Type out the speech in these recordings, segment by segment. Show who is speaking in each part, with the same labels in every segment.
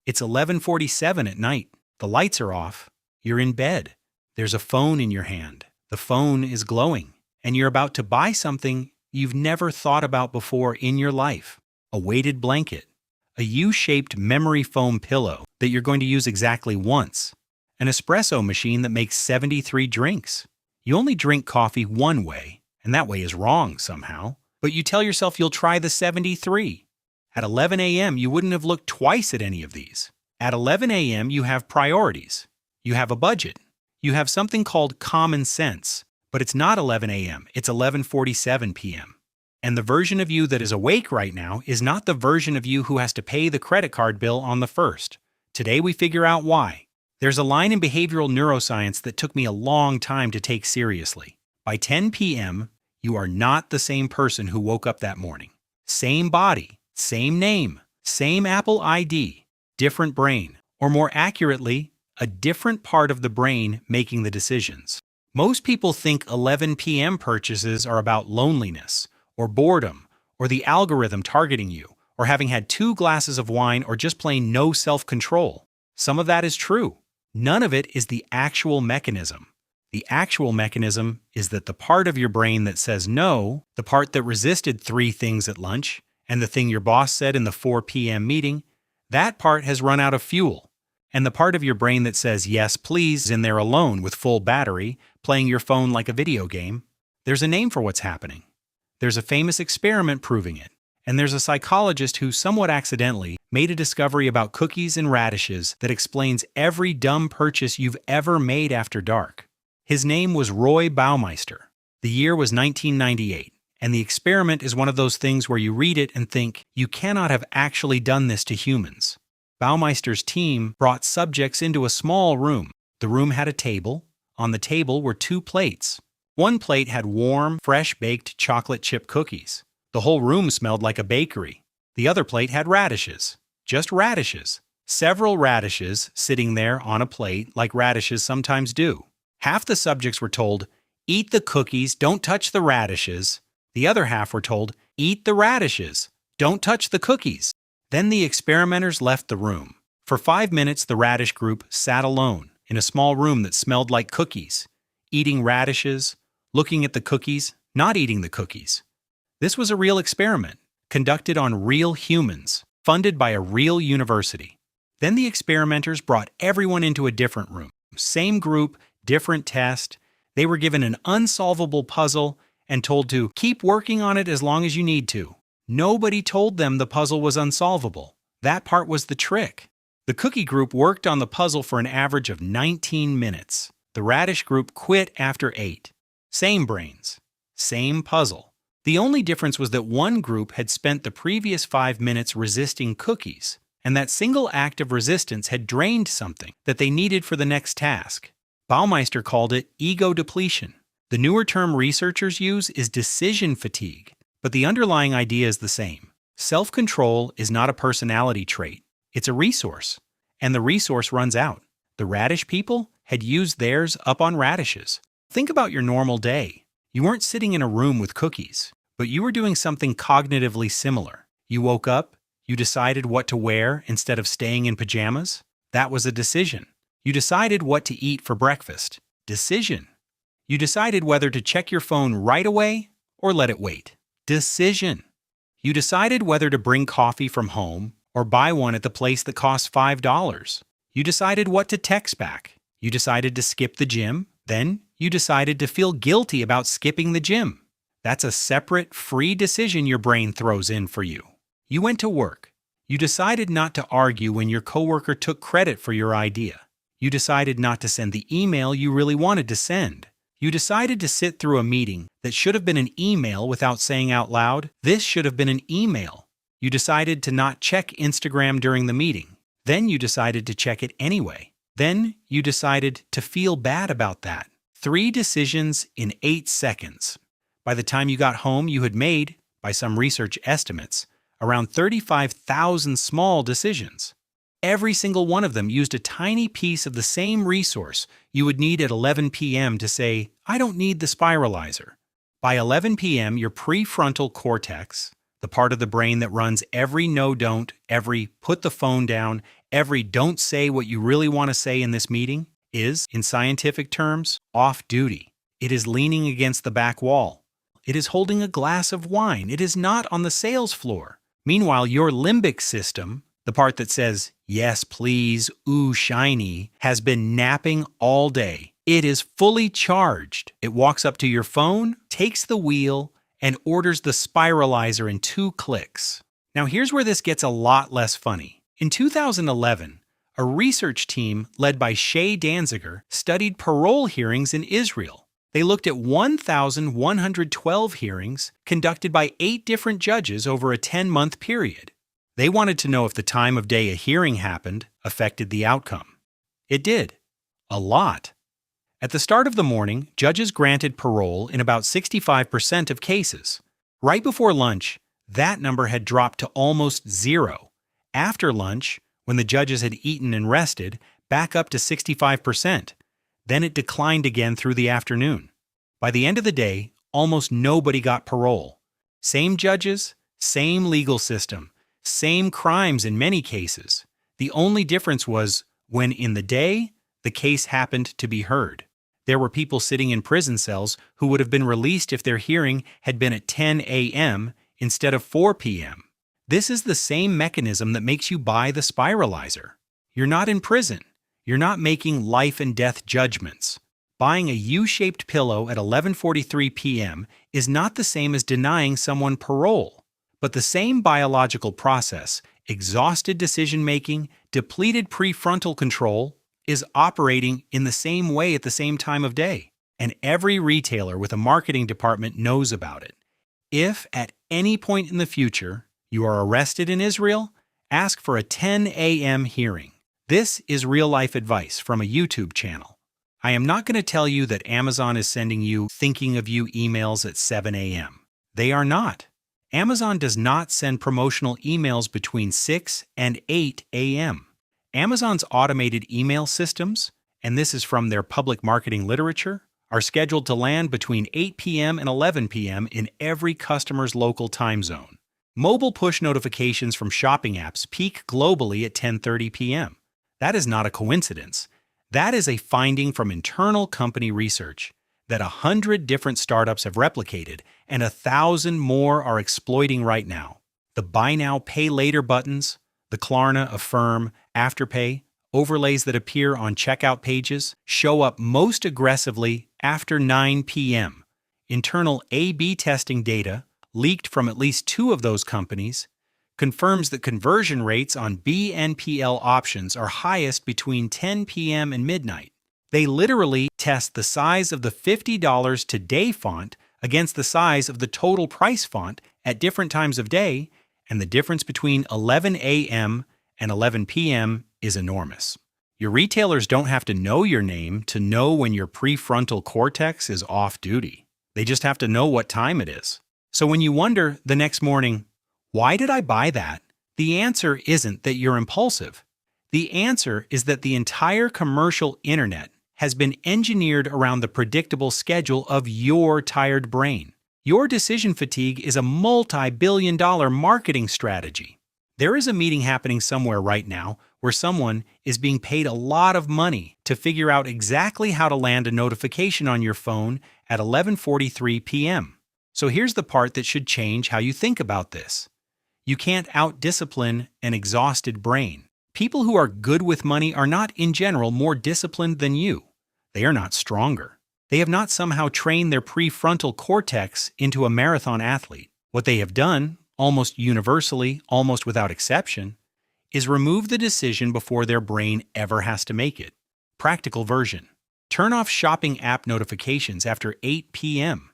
Speaker 1: It's 11:47 at night. The lights are off. You're in bed. There's a phone in your hand. The phone is glowing, and you're about to buy something you've never thought about before in your life. A weighted blanket, a U-shaped memory foam pillow that you're going to use exactly once, an espresso machine that makes 73 drinks. You only drink coffee one way, and that way is wrong somehow, but you tell yourself you'll try the 73. At 11 a.m., you wouldn't have looked twice at any of these. At 11 a.m., you have priorities. You have a budget. You have something called common sense, but it's not 11 a.m., it's 11:47 p.m. And the version of you that is awake right now is not the version of you who has to pay the credit card bill on the 1st. Today we figure out why. There's a line in behavioral neuroscience that took me a long time to take seriously. By 10 p.m., you are not the same person who woke up that morning. Same body, same name, same Apple ID, different brain, or more accurately, a different part of the brain making the decisions. Most people think 11 p.m. purchases are about loneliness, or boredom, or the algorithm targeting you, or having had 2 glasses of wine, or just plain no self-control. Some of that is true. None of it is the actual mechanism. The actual mechanism is that the part of your brain that says no, the part that resisted 3 things at lunch, and the thing your boss said in the 4 p.m. meeting, that part has run out of fuel. And the part of your brain that says yes, please, is in there alone with full battery, playing your phone like a video game. There's a name for what's happening. There's a famous experiment proving it. And there's a psychologist who, somewhat accidentally, made a discovery about cookies and radishes that explains every dumb purchase you've ever made after dark. His name was Roy Baumeister. The year was 1998, and the experiment is one of those things where you read it and think, you cannot have actually done this to humans. Baumeister's team brought subjects into a small room. The room had a table. On the table were 2 plates. One plate had warm, fresh-baked chocolate chip cookies. The whole room smelled like a bakery. The other plate had radishes. Just radishes. Several radishes sitting there on a plate like radishes sometimes do. Half the subjects were told, eat the cookies, don't touch the radishes. The other half were told, eat the radishes, don't touch the cookies. Then the experimenters left the room. For 5 minutes, the radish group sat alone in a small room that smelled like cookies, eating radishes, looking at the cookies, not eating the cookies. This was a real experiment, conducted on real humans, funded by a real university. Then the experimenters brought everyone into a different room. Same group, different test. They were given an unsolvable puzzle and told to keep working on it as long as you need to. Nobody told them the puzzle was unsolvable. That part was the trick. The cookie group worked on the puzzle for an average of 19 minutes. The radish group quit after 8. Same brains. Same puzzle. The only difference was that one group had spent the previous 5 minutes resisting cookies, and that single act of resistance had drained something that they needed for the next task. Baumeister called it ego depletion. The newer term researchers use is decision fatigue, but the underlying idea is the same. Self-control is not a personality trait. It's a resource, and the resource runs out. The radish people had used theirs up on radishes. Think about your normal day. You weren't sitting in a room with cookies, but you were doing something cognitively similar. You woke up, you decided what to wear instead of staying in pajamas. That was a decision. You decided what to eat for breakfast. Decision. You decided whether to check your phone right away or let it wait. Decision. You decided whether to bring coffee from home or buy one at the place that costs $5. You decided what to text back. You decided to skip the gym. Then you decided to feel guilty about skipping the gym. That's a separate, free decision your brain throws in for you. You went to work. You decided not to argue when your coworker took credit for your idea. You decided not to send the email you really wanted to send. You decided to sit through a meeting that should have been an email without saying out loud, "This should have been an email." You decided to not check Instagram during the meeting. Then you decided to check it anyway. Then you decided to feel bad about that. 3 decisions in 8 seconds. By the time you got home, you had made, by some research estimates, around 35,000 small decisions. Every single one of them used a tiny piece of the same resource you would need at 11 p.m. to say, "I don't need the spiralizer." By 11 p.m., your prefrontal cortex, the part of the brain that runs every no-don't, every put the phone down, Every "don't say what you really want to say in this meeting" is, in scientific terms, off duty. It is leaning against the back wall. It is holding a glass of wine. It is not on the sales floor. Meanwhile, your limbic system, the part that says, "yes, please, ooh, shiny," has been napping all day. It is fully charged. It walks up to your phone, takes the wheel, and orders the spiralizer in 2 clicks. Now here's where this gets a lot less funny. In 2011, a research team led by Shay Danziger studied parole hearings in Israel. They looked at 1,112 hearings conducted by 8 different judges over a 10-month period. They wanted to know if the time of day a hearing happened affected the outcome. It did. A lot. At the start of the morning, judges granted parole in about 65% of cases. Right before lunch, that number had dropped to almost 0. After lunch, when the judges had eaten and rested, back up to 65%. Then it declined again through the afternoon. By the end of the day, almost nobody got parole. Same judges, same legal system, same crimes in many cases. The only difference was when in the day, the case happened to be heard. There were people sitting in prison cells who would have been released if their hearing had been at 10 a.m. instead of 4 p.m. This is the same mechanism that makes you buy the spiralizer. You're not in prison. You're not making life and death judgments. Buying a U-shaped pillow at 11:43 p.m. is not the same as denying someone parole. But the same biological process, exhausted decision-making, depleted prefrontal control, is operating in the same way at the same time of day. And every retailer with a marketing department knows about it. If at any point in the future you are arrested in Israel, ask for a 10 a.m. hearing. This is real-life advice from a YouTube channel. I am not going to tell you that Amazon is sending you thinking of you emails at 7 a.m. They are not. Amazon does not send promotional emails between 6 and 8 a.m. Amazon's automated email systems, and this is from their public marketing literature, are scheduled to land between 8 p.m. and 11 p.m. in every customer's local time zone. Mobile push notifications from shopping apps peak globally at 10:30 p.m. That is not a coincidence. That is a finding from internal company research that 100 different startups have replicated and 1,000 more are exploiting right now. The Buy Now, Pay Later buttons, the Klarna, Affirm, Afterpay, overlays that appear on checkout pages show up most aggressively after 9 p.m. Internal A/B testing data, leaked from at least 2 of those companies, confirms that conversion rates on BNPL options are highest between 10 p.m. and midnight. They literally test the size of the $50 today font against the size of the total price font at different times of day, and the difference between 11 a.m. and 11 p.m. is enormous. Your retailers don't have to know your name to know when your prefrontal cortex is off duty. They just have to know what time it is. So when you wonder the next morning, why did I buy that? The answer isn't that you're impulsive. The answer is that the entire commercial internet has been engineered around the predictable schedule of your tired brain. Your decision fatigue is a multi-billion-dollar marketing strategy. There is a meeting happening somewhere right now where someone is being paid a lot of money to figure out exactly how to land a notification on your phone at 11:43 p.m. So here's the part that should change how you think about this. You can't out-discipline an exhausted brain. People who are good with money are not, in general, more disciplined than you. They are not stronger. They have not somehow trained their prefrontal cortex into a marathon athlete. What they have done, almost universally, almost without exception, is remove the decision before their brain ever has to make it. Practical version. Turn off shopping app notifications after 8 p.m.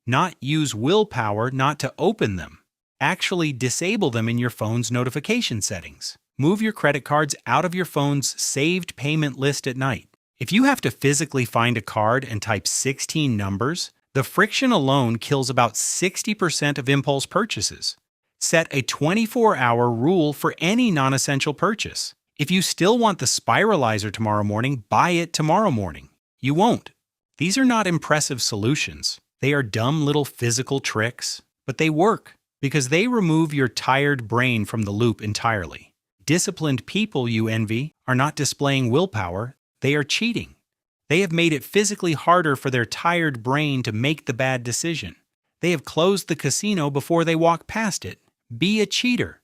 Speaker 1: Not use willpower not to open them. Actually disable them in your phone's notification settings. Move your credit cards out of your phone's saved payment list at night. If you have to physically find a card and type 16 numbers, the friction alone kills about 60% of impulse purchases. Set a 24-hour rule for any non-essential purchase. If you still want the spiralizer tomorrow morning, buy it tomorrow morning. You won't. These are not impressive solutions. They are dumb little physical tricks, but they work because they remove your tired brain from the loop entirely. Disciplined people you envy are not displaying willpower, they are cheating. They have made it physically harder for their tired brain to make the bad decision. They have closed the casino before they walk past it. Be a cheater.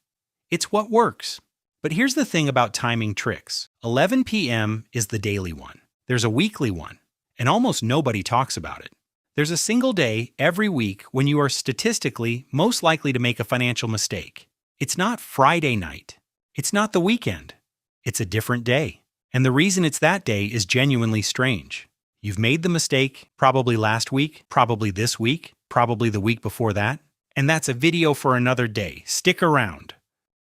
Speaker 1: It's what works. But here's the thing about timing tricks. 11 p.m. is the daily one. There's a weekly one, and almost nobody talks about it. There's a single day every week when you are statistically most likely to make a financial mistake. It's not Friday night. It's not the weekend. It's a different day. And the reason it's that day is genuinely strange. You've made the mistake probably last week, probably this week, probably the week before that. And that's a video for another day. Stick around.